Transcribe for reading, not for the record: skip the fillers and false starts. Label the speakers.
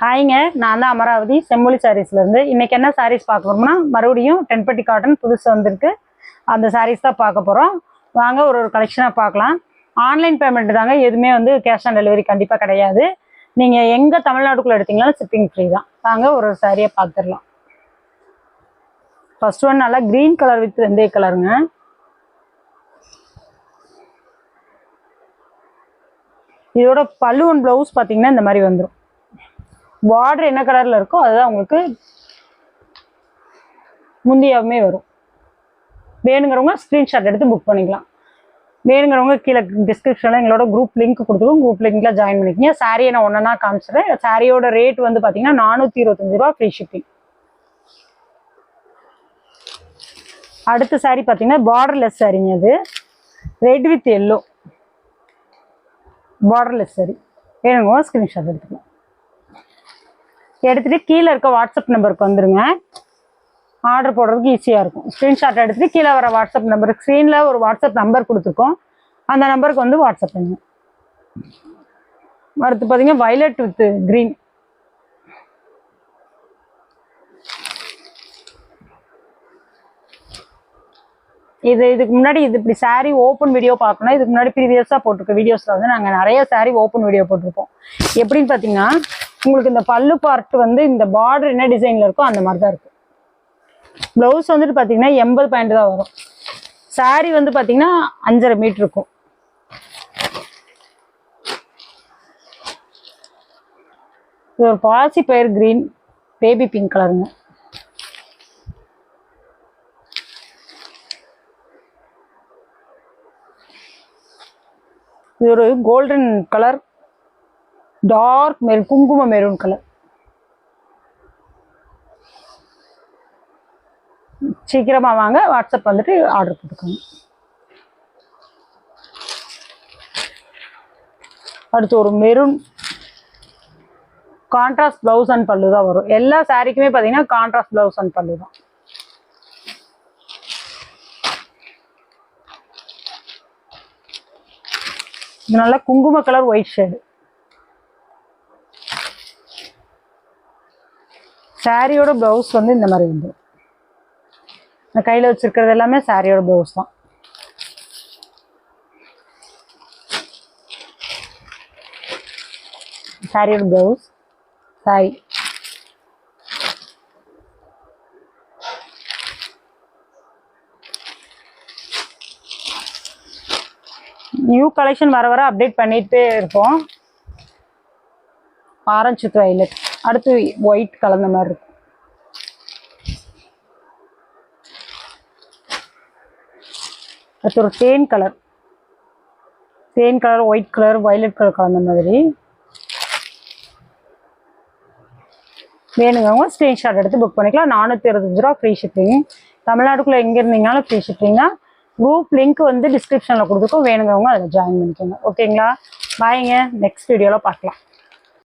Speaker 1: ஹாய்ங்க, நான் தான் அமராவதி செம்மொழி சாரீஸ்லேருந்து. இன்றைக்கி என்ன சாரீஸ் பார்க்க போகிறோம்னா, மறுபடியும் டென்பட்டி காட்டன் புதுசு வந்திருக்கு. அந்த சாரீஸ் தான் பார்க்க போகிறோம். வாங்க ஒரு கலெக்ஷனாக பார்க்கலாம். ஆன்லைன் பேமெண்ட் தாங்க, எதுவுமே கேஷ் ஆன் டெலிவரி கண்டிப்பாக கிடையாது. நீங்கள் எங்கே தமிழ்நாட்டுக்குள்ளே எடுத்தீங்கனாலும் ஷிப்பிங் ஃப்ரீ தான். வாங்க ஒரு சாரியை பார்த்துடலாம். ஃபர்ஸ்ட் ஒன் நல்லா க்ரீன் கலர் வித் வெந்தய கலருங்க. இதோட பல்லு ஒன் ப்ளவுஸ் பார்த்தீங்கன்னா இந்த மாதிரி வந்துடும். பார்டர் என்ன கலரில் இருக்கோ அதுதான் உங்களுக்கு முந்தியாவுமே வரும். வேணுங்கிறவங்க ஸ்க்ரீன்ஷாட் எடுத்து புக் பண்ணிக்கலாம். வேணுங்கிறவங்க கீழே டிஸ்கிரிப்ஷனில் எங்களோட குரூப் லிங்க் கொடுத்துருவோம். குரூப் லிங்க்கில் ஜாயின் பண்ணிக்கிங்க. சாரியை நான் ஒன்றா காமிச்சிடுறேன். சாரியோட ரேட் பார்த்தீங்கன்னா 425 ரூபா, ஃப்ரீ ஷிப்பிங். அடுத்த சாரி பார்த்தீங்கன்னா பார்டர்லெஸ் சாரிங்க. அது red with yellow borderless sorry. வேணுங்க ஸ்க்ரீன்ஷாட் எடுத்துக்கலாம். எடுத்துகிட்டு கீழே இருக்க வாட்ஸ்அப் நம்பருக்கு வந்துடுங்க. ஆர்டர் போடுறதுக்கு ஈஸியாக இருக்கும். ஸ்க்ரீன்ஷாட் எடுத்துகிட்டு கீழே வர வாட்ஸ்அப் நம்பருக்கு, ஸ்க்ரீனில் ஒரு வாட்ஸ்அப் நம்பர் கொடுத்துருக்கோம், அந்த நம்பருக்கு வாட்ஸ்அப் பண்ணுங்க. அடுத்து பார்த்தீங்கன்னா வயலட் வித் க்ரீன். இதுக்கு முன்னாடி இப்படி சாரீ ஓப்பன் வீடியோ பார்க்கணும். இதுக்கு முன்னாடி ப்ரீவியஸாக போட்டிருக்க வீடியோஸில் நாங்கள் நிறைய சாரீ ஓப்பன் வீடியோ போட்டிருப்போம். எப்படின்னு பார்த்தீங்கன்னா, உங்களுக்கு இந்த பல்லு பார்ட் இந்த பார்டர் என்ன டிசைனில் இருக்கோ அந்த மாதிரி தான் இருக்கும். ப்ளவுஸ் பார்த்தீங்கன்னா 80 பாயிண்ட் தான் வரும். சாரீ பார்த்தீங்கன்னா 5.5 மீட்டர் இருக்கும். இது ஒரு பாசி பயிர் கிரீன் பேபி பிங்க் கலருங்க. இது ஒரு கோல்டன் கலர், டார்க் மெரூன், குங்கும மெரூன் கலர். சீக்கிரமாக வாங்க, வாட்ஸ்அப் ஆர்டர் போட்டுக்கோங்க. அடுத்து ஒரு மெரூன் கான்ட்ராஸ்ட் ப்ளவுஸ் அண்ட் பல்லு தான் வரும். எல்லா சாரிக்குமே பார்த்தீங்கன்னா கான்ட்ராஸ்ட் ப்ளவுஸ் அண்ட் பல்லு தான். இது நல்லா குங்கும கலர் ஒயிட் ஷேடு. சாரியோட ப்ளவுஸ் இந்த மாதிரி வந்துடும். நான் கையில் வச்சிருக்கிறது எல்லாமே சாரியோட ப்ளவுஸ் தான். சாரியோட ப்ளவுஸ் சாரி. நியூ கலெக்ஷன் வர வர அப்டேட் பண்ணிட்டே இருப்போம். ஆரஞ்சு வித் வயலட், அடுத்து ஒயிட் கலந்த மாதிரி இருக்கும். அடுத்து ஒரு தேன் colour white colour violet colour கலந்த மாதிரி. வேணுங்க ஸ்க்ரீன்ஷாட் எடுத்து புக் பண்ணிக்கலாம். 425 ரூபா, ஃப்ரீ ஷிப்பிங். தமிழ்நாட்டுக்குள்ளே எங்கே இருந்தீங்கனாலும் ஃப்ரீ ஷிப்பிங் தான். குரூப் லிங்க் டிஸ்கிரிப்ஷனில் கொடுத்துருக்கோம். வேணுங்கிறவங்க அதில் ஜாயின் பண்ணிக்கோங்க. ஓகேங்களா? பாய்ங்க, நெக்ஸ்ட் வீடியோவில் பார்க்கலாம்.